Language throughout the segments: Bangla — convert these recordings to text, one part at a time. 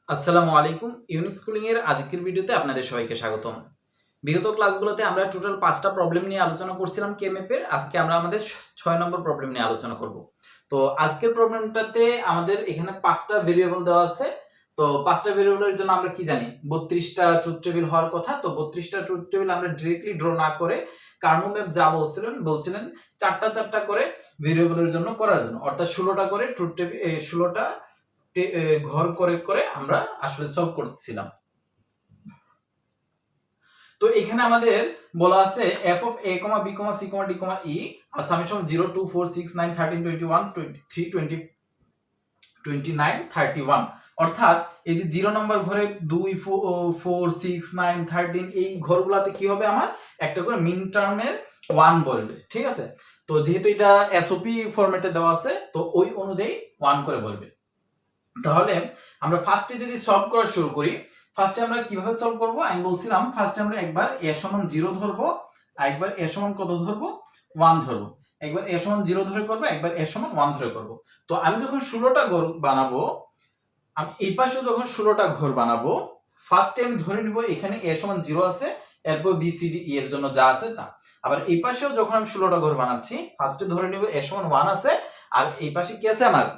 আসসালামু আলাইকুম। ইউনিক স্কুলিং এর আজকের ভিডিওতে আপনাদের সবাইকে স্বাগতম। বিগত ক্লাসগুলোতে আমরা টোটাল 5টা প্রবলেম নিয়ে আলোচনা করছিলাম কেএমএফ এর। আজকে আমরা আমাদের 6 নম্বর প্রবলেম নিয়ে আলোচনা করব। তো আজকের প্রবলেমটাতে আমাদের এখানে 5টা ভেরিয়েবল দেওয়া আছে। তো 5টা ভেরিয়েবলের জন্য আমরা কি জানি 32টা ট্রুথ টেবিল হওয়ার কথা। তো 32টা ট্রুথ টেবিল আমরা ডিরেক্টলি ড্র না করে কার্নো ম্যাপ যা বলছিলেন 4টা করে ভেরিয়েবলের জন্য করার জন্য, অর্থাৎ 16টা করে ট্রুথ টেবিল 16টা ঘর করে আমরা আসলে সলভ করতেছিলাম। তো এখানে আমাদের বলা আছে f of a, b, c, d, e আর সামেশন 0 2 4 6 9 13 21 23 20 29 31, অর্থাৎ এই যে 0 নম্বর ঘরে 2 4 6 9 13 এই ঘরগুলাতে কি হবে, আমার একটা করে মিন টার্মের 1 বসবে। ঠিক আছে, তো যেহেতু এটা এসওপি ফরম্যাটে দেওয়া আছে তো ওই অনুযায়ী 1 করে বসবে। তাহলে আমরা ফার্স্টে যদি সলভ করা শুরু করি, ফার্স্টে আমরা কিভাবে সলভ করব আমি বলছিলাম, ফার্স্টে আমরা একবার a সমান 0 ধরবো, আর একবার a সমান কত ধরবো 1 ধরবো। একবার a সমান 0 ধরে করব, একবার a সমান 1 ধরে করব। তো আমি যখন 16টা ঘর বানাবো, আমি এই পাশে যখন 16টা ঘর বানাবো, ফার্স্টে আমি ধরে নিব এখানে a সমান 0 আছে, এরপর b c d e এর জন্য যা আছে তা। আবার এই পাশেও যখন আমি 16টা ঘর বানাচ্ছি, ফার্স্টে ধরে নিব a সমান 1 আছে, আর এই পাশে কি আছে আমার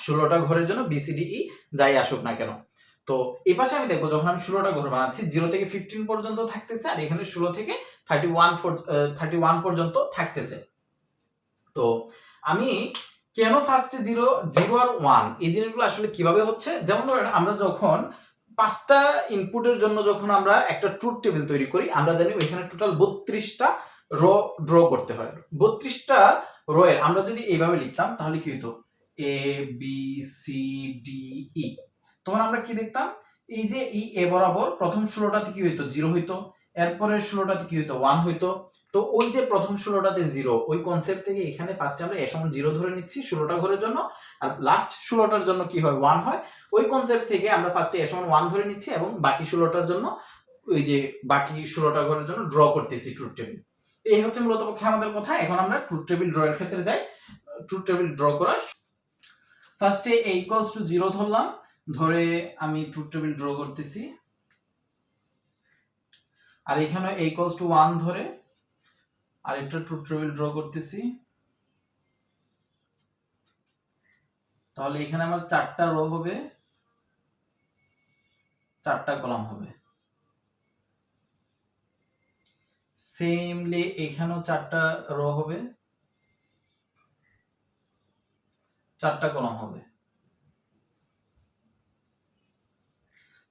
16টা ঘরের জন্য বিসিডিই যাই আসুক না কেন। তো এই পাশে আমি দেখবো যখন আমি 16টা ঘর বানাচ্ছি 0 থেকে 15 পর্যন্ত থাকতেছে, আর এখানে 16 থেকে 31 পর্যন্ত থাকতেছে। তো আমি কেন ফার্স্টে 0 0 আর 1 এই জিনিসগুলো আসলে কিভাবে হচ্ছে, যেমন ধরেন আমরা যখন 5টা ইনপুটের জন্য যখন আমরা একটা ট্রুথ টেবিল তৈরি করি, আমরা জানি ওইখানে টোটাল 32টা রো ড্র করতে হয়। 32টা রো এর আমরা যদি এইভাবে লিখতাম তাহলে কি হতো A B C D E, তখন আমরা কি দেখতাম, এই যে ই এ বরাবর প্রথম 16টাতে কি হইতো 0 হইতো, এরপরে 16টাতে কি হইতো 1 হইতো। তো ওই যে প্রথম 16টাতে 0, ওই কনসেপ্ট থেকে এখানে ফার্স্টে আমরা এ সমান 0 ধরে নিচ্ছি 16টা ঘরের জন্য, আর লাস্ট 16টার জন্য কি হয় 1 হয়। ওই কনসেপ্ট থেকে আমরা ফার্স্টে এ সমান 1 ধরে নিচ্ছি এবং বাকি 16টার জন্য ওই যে বাকি 16টা ঘরের জন্য ড্র করতেছি ট্রুথ টেবিল। এই হচ্ছে মূলত পক্ষে আমাদের কথা। এখন আমরা ট্রুথ টেবিল ড্র এর ক্ষেত্রে যাই। ট্রুথ টেবিল ড্র করা ফার্স্টে a ইকুয়ালস টু 0 ধরলাম, ধরে আমি ট্রুথ টেবিল ড্র করতেছি, আর এখানে a ইকুয়ালস টু 1 ধরে আরেকটা ট্রুথ টেবিল ড্র করতেছি। তাহলে এখানে আমার 4টা রো হবে, 4টা কলাম হবে। সেমলি এখানেও 4টা রো হবে, 4টা কলাম হবে।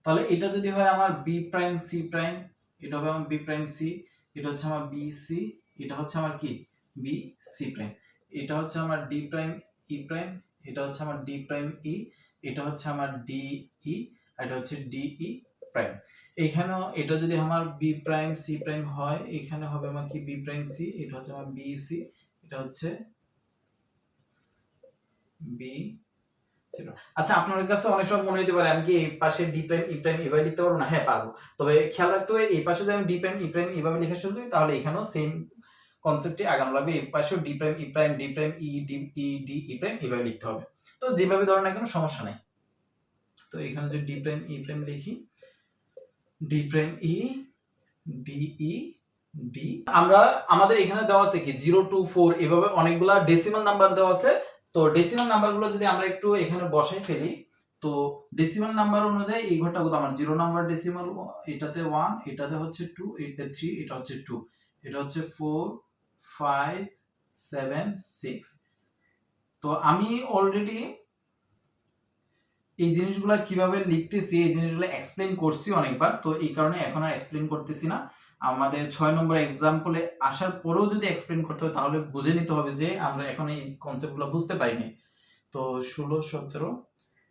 তাহলে এটা যদি হয় আমার বি প্রাইম সি প্রাইম, এটা হবে আমার বি প্রাইম সি, এটা হচ্ছে আমার বি সি, এটা হচ্ছে আমার কি বি সি প্রাইম, এটা হচ্ছে আমার ডি প্রাইম ই প্রাইম, এটা হচ্ছে আমার ডি প্রাইম ই, এটা হচ্ছে আমার ডি ই, আর এটা হচ্ছে ডি ই প্রাইম। এখানেও এটা যদি আমার বি প্রাইম সি প্রাইম হয়, এখানে হবে আমার কি বি প্রাইম সি, এটা হচ্ছে আমার বি সি, এটা হচ্ছে বি। আচ্ছা, আপনাদের কাছে অনেক সময় মনে হতে পারে আমি কি এই পাশে ডি প্রাইম ই প্রাইম এভাবে লিখতে পারবো না? হ্যাঁ পারবো, তবে খেয়াল রাখতে হবে এই পাশে যদি আমি ডি প্রাইম ই প্রাইম এভাবে লেখা শুরু করি তাহলে এখানেও সেম কনসেপ্টে আগানো লাগবে। এই পাশেও ডি প্রাইম ই prime D prime E D E D E prime এভাবে লিখতে হবে। তো যেভাবে ধরেন না কেন সমস্যা নাই। তো এখানে যদি ডি প্রাইম ই প্রাইম লিখি, D prime E D E D, আমরা আমাদের এখানে দেওয়া আছে কি 0 2 4 এভাবে অনেকগুলা ডেসিমাল নাম্বার দেওয়া আছে। তো ডেসিমাল নাম্বারগুলো যদি আমরা একটু এখানে বসাই ফেলি, তো ডেসিমাল নাম্বার অনুযায়ী এই ঘরটা কত আমার 0 নাম্বার ডেসিমাল, এটাতে 1, এটাতে হচ্ছে 2, এটাতে 3, এটা হচ্ছে 2, এটা হচ্ছে 4 5 7 6। তো আমি অলরেডি এই জিনিসগুলো কিভাবে লিখতেছি এই জিনিসগুলো এক্সপ্লেইন করছি অনেকবার, তো এই কারণে এখন আর এক্সপ্লেইন করতেছি না। আমাদের 6 নম্বর এক্সাম্পলে আসার পরেও যদি এক্সপ্লেইন করতে হয় তাহলে বুঝে নিতে হবে যে আমরা এখন এই কনসেপ্টগুলো বুঝতে পারিনি। তো 16 17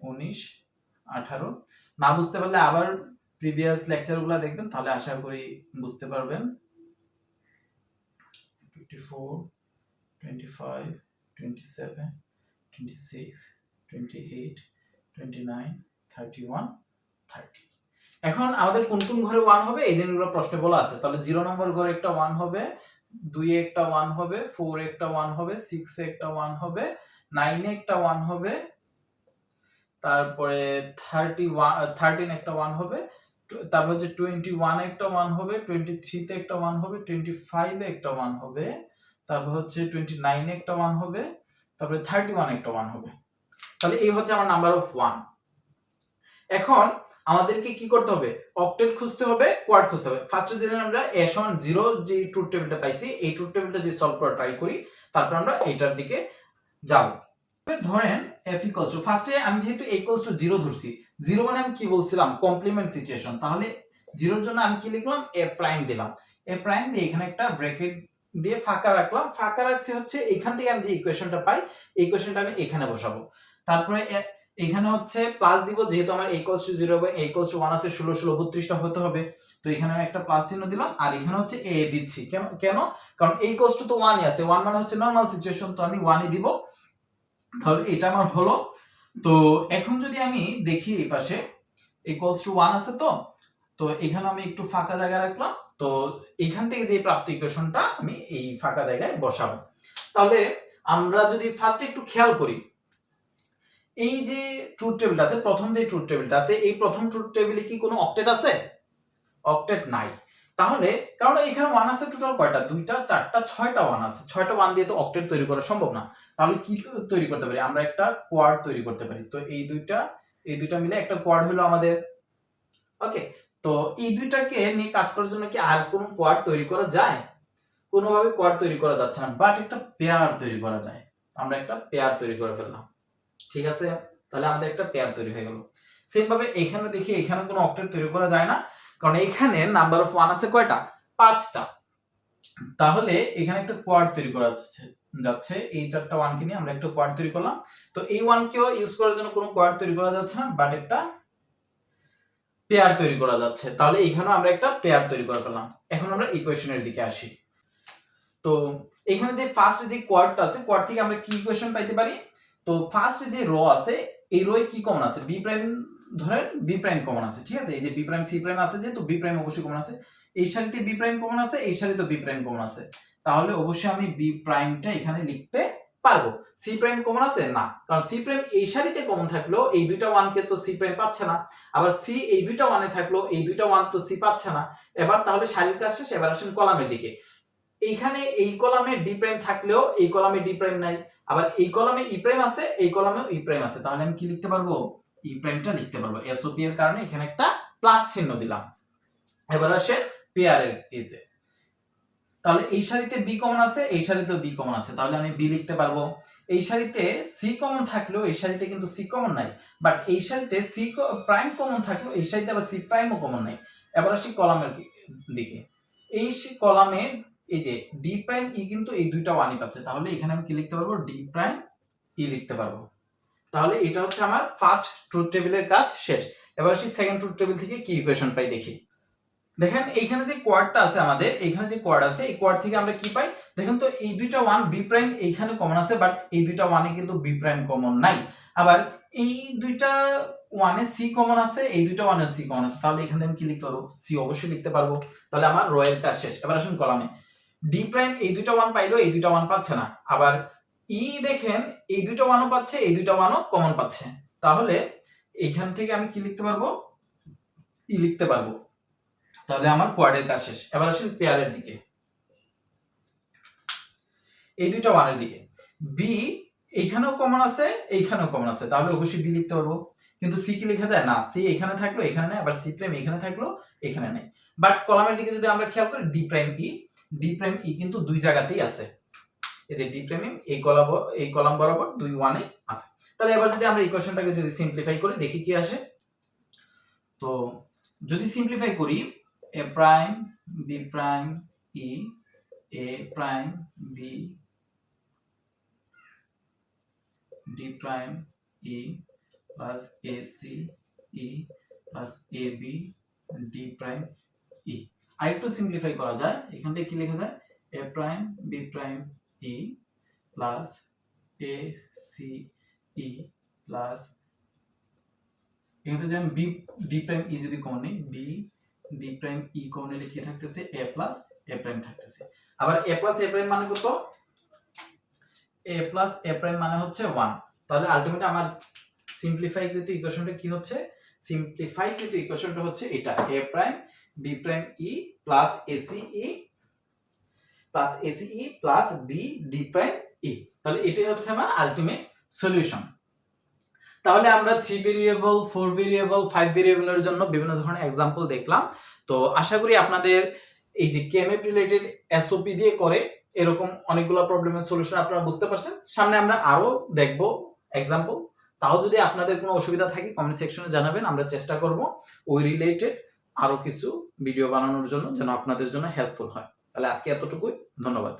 19 18 না বুঝতে পারলে আবার প্রিভিয়াস লেকচারগুলো দেখবেন, তাহলে আশা করি বুঝতে পারবেন। 24 25 27 26 28 29 31 30। এখন আমাদের কোন কোন ঘরে 1 হবে এই জিনিসগুলো প্রশ্নে বলা আছে। তাহলে 0 নম্বর ঘরে একটা 1 হবে, 2 এ একটা 1 হবে, 4 এ একটা 1 হবে, 6 এ একটা 1 হবে, 9 এ একটা 1 হবে, তারপরে 13 একটা 1 হবে, তারপর হচ্ছে 21 একটা 1 হবে, 23 তে একটা 1 হবে, 25 এ একটা 1 হবে, তারপর হচ্ছে 29 এ একটা 1 হবে, তারপরে 31 একটা 1 হবে। তাহলে এই হচ্ছে আমার নাম্বার অফ 1। এখন আমাদেরকে কি করতে হবে, অক্টেট খুঁজতে হবে, কোয়াড খুঁজতে হবে। ফার্স্টে যদি আমরা a সমান 0 যে ট্রুথ টেবিলটা পাইছি, এই ট্রুথ টেবিলটা যদি সলভ করা ট্রাই করি, তারপর আমরা এটার দিকে যাব। ধরেন f ইকুয়ালস টু, ফার্স্টে আমি যেহেতু a ইকুয়ালস টু 0 ধরছি, 0 মানে আমি কি বলছিলাম, কমপ্লিমেন্ট সিচুয়েশন। তাহলে 0 এর জন্য আমি কি লিখলাম, a প্রাইম দিলাম। a প্রাইম দিয়ে এখানে একটা ব্র্যাকেট দিয়ে ফাঁকা রাখলাম। ফাঁকা রাখছি হচ্ছে এখান থেকে আমি যে ইকুয়েশনটা পাই, এই ইকুয়েশনটা আমি এখানে বসাবো। তারপরে এখানে হচ্ছে প্লাস দিব, যেহেতু আমার a ইকুয়ালস টু 0 এবং a ইকুয়ালস টু 1 আছে, 16 16 32টা হতে হবে। তো এখানে আমি একটা প্লাস চিহ্ন দিলাম, আর এখানে হচ্ছে a দিচ্ছি। কেন কেন কারণ a ইকুয়ালস টু তো 1ই আছে, 1 মানে হচ্ছে নরমাল সিচুয়েশন, তো আমি 1ই দিব। তাহলে এটা আমার হলো। তো এখন যদি আমি দেখি এই পাশে ইকুয়ালস টু 1 আছে, তো এখানে আমি একটু ফাঁকা জায়গা রাখলাম। তো এখান থেকে যে প্রাপ্ত ইকুয়েশনটা আমি এই ফাঁকা জায়গায় বসাবো। তাহলে আমরা যদি ফার্স্ট একটু খেয়াল করি, এই যে ট্রুথ টেবিলটা আছে, প্রথম যে ট্রুথ টেবিলটা আছে, এই প্রথম ট্রুথ টেবিলে কি কোনো অক্টেট আছে? অক্টেট নাই। তাহলে কারণ এখানে 1 আছে টোটাল কয়টা, 2টা 4টা 6টা 1 আছে, 6টা 1 দিয়ে তো অক্টেট তৈরি করা সম্ভব না। তাহলে কি তৈরি করতে পারি, আমরা একটা কোয়াড তৈরি করতে পারি। তো এই দুইটা মিলে একটা কোয়াড হলো আমাদের। ওকে, তো এই দুইটাকে নিয়ে কাজ করার জন্য কি আর কোনো কোয়াড তৈরি করা যায়? কোনোভাবে কোয়াড তৈরি করা যাচ্ছে না, বাট একটা পেয়ার তৈরি করা যায়। আমরা একটা পেয়ার তৈরি করে ফেললাম, ঠিক আছে? তাহলে আমাদের একটা পেয়ার তৈরি হয়ে গেল। সেম ভাবে এখানে দেখি, এখানে কোনো অক্টেট তৈরি করা যায় না, কারণ এখানে নাম্বার অফ 1 আছে কয়টা, 5টা। তাহলে এখানে একটা কোয়াড তৈরি করা যাচ্ছে। এই 4টা 1 কে নিয়ে আমরা একটা কোয়াড তৈরি করলাম। তো এই 1 কেও ইউজ করার জন্য কোনো কোয়াড তৈরি করা যাচ্ছে না, বাট একটা পেয়ার তৈরি করা যাচ্ছে। তাহলে এখানেও আমরা একটা পেয়ার তৈরি করে ফেললাম। এখন আমরা ইকুয়েশনের দিকে আসি। তো এখানে যে ফার্স্ট যে কোয়াডটা আছে, কোয়াড থেকে আমরা কি ইকুয়েশন পাইতে পারি? তো ফার্স্ট যে রো আছে, এই রোয়ে কি কমন আছে, বি প্রাইম, ধরেন বি প্রাইম কমন আছে, ঠিক আছে? এই যে বি প্রাইম সি প্রাইম আছে, যেহেতু বি প্রাইম অবশ্যই কমন আছে। এই সারিতে বি প্রাইম কমন আছে, এই সারিতে বি প্রাইম কমন আছে। তাহলে অবশ্যই আমি বি প্রাইমটা এখানে লিখতে পারবো। সি প্রাইম কমন আছে না, কারণ সি প্রাইম এই সারিতে কমন থাকলেও এই দুইটা 1 কে তো সি প্রাইম পাচ্ছে না, আবার সি এই দুইটা 1 এ থাকলেও এই দুইটা 1 তো সি পাচ্ছে না। এবার তাহলে সারির কাজ শেষ, এবার আসেন কলামের দিকে। এইখানে এই কলামে ডি প্রাইম থাকলেও এই কলামে ডি প্রাইম নাই, আবার এই কলামে ই প্রাইম আছে, এই কলামেও ই প্রাইম আছে। তাহলে আমি কি লিখতে পারবো, ই প্রাইমটা লিখতে পারবো। এসওপি এর কারণে এখানে একটা প্লাস চিহ্ন দিলাম। এবার আসে পেয়ারের কেসে। তাহলে এই সারিতে বি কমন আছে, এই সারিতেও বি কমন আছে, তাহলে আমি বি লিখতে পারবো। এই সারিতে সি কমন থাকলেও এই সারিতে কিন্তু সি কমন নাই, বাট এই সারিতে সি প্রাইম কমন থাকলেও এই সারিতে আবার সি প্রাইমও কমন নাই। এবার আসি কলামের দিকে। এই কলামে এই যে ডি প্রাইম ই কিন্তু এই দুইটা 1ই পাচ্ছে, তাহলে এখানে আমি কি লিখতে পারবো, ডি প্রাইম ই লিখতে পারবো। তাহলে এটা হচ্ছে আমার ফার্স্ট ট্রুথ টেবিলের কাজ শেষ। এবার আসি সেকেন্ড ট্রুথ টেবিল থেকে কি ইকুয়েশন পাই দেখি। দেখেন এইখানে যে কোয়াডটা আছে আমাদের, এইখানে যে কোয়াড আছে, এই কোয়াড থেকে আমরা কি পাই দেখেন তো, এই দুইটা 1 বি প্রাইম এইখানে কমন আছে, বাট এই দুইটা 1 এ কিন্তু বি প্রাইম কমন নাই। আবার এই দুইটা 1 এ সি কমন আছে, এই দুইটা 1 এ সি কমন আছে, তাহলে এখানে আমি কি লিখতে পারবো, সি অবশ্যই লিখতে পারবো। তাহলে আমার রো এর কাজ শেষ। এবার আসুন কলামে। ডি প্রাইম এই দুইটা 1 পাইলো, এই দুইটা 1 পাচ্ছে না। আবার ই দেখেন এই দুইটা 1ও পাচ্ছে, এই দুইটা 1ও কমন পাচ্ছে। তাহলে এইখান থেকে আমি কি লিখতে পারবো, ই লিখতে পারবো। তাহলে আমার কোয়াডের কাজ শেষ। এবার আসেন পেয়ারের দিকে। এই দুইটা 1 এর দিকে বি এইখানেও কমন আছে, এইখানেও কমন আছে, তাহলে অবশ্যই বি লিখতে পারবো। কিন্তু সি কি লেখা যায় না, সি এখানে থাকলো এখানে নেই, আবার সি প্রাইম এখানে থাকলো এখানে নেই। বাট কলামের দিকে যদি আমরা খেয়াল করি, ডি প্রাইম ই কিন্তু দুই জায়গাতেই আছে। এই যে ডি প্রাইম এই কলাম বরাবর দুই 1 এ আছে। তাহলে এবার যদি আমরা ইকুয়েশনটাকে যদি সিম্পলিফাই করি দেখি কি আসে। তো যদি সিম্পলিফাই করি, a prime b prime e a prime b d prime e plus ac e plus ab d prime e। আরেকটু সিম্পলিফাই করা যায়, এখান থেকে কি লেখা যায়, a prime b prime e plus ac e plus এখানে যেমন বি ডি প্রাইম ই যদি কমন নেই, B D prime E common নিলে কি থাকতেছে, এ প্লাস এ প্রাইম থাকতেছে। আবার এ প্লাস এ প্রাইম মানে কত, এ প্লাস এ প্রাইম মানে হচ্ছে 1। তাহলে আলটিমেটলি আমার সিম্পলিফাইকৃত ইকুয়েশনটা কি হচ্ছে? সিম্পলিফাইকৃত ইকুয়েশনটা হচ্ছে এটা a prime b prime e plus ace plus b d prime e। তাহলে এটাই হচ্ছে আমার আলটিমেট সলিউশন। তাহলে আমরা 3 ভেরিয়েবল 4 ভেরিয়েবল 5 ভেরিয়েবলের জন্য বিভিন্ন ধরনের एग्जांपल দেখলাম। তো আশা করি আপনাদের এই যে কেএমএফ রিলেটেড এসওপি দিয়ে করে এরকম অনেকগুলো প্রবলেমের সলিউশন আপনারা বুঝতে পারছেন। সামনে আমরা আরো দেখব एग्जांपल। তাও যদি আপনাদের কোনো অসুবিধা থাকে কমেন্ট সেকশনে জানাবেন, আমরা চেষ্টা করব ওই রিলেটেড আরো কিছু ভিডিও বানানোর জন্য যেন আপনাদের জন্য হেল্পফুল হয়। তাহলে আজকে এতটুকুই, ধন্যবাদ।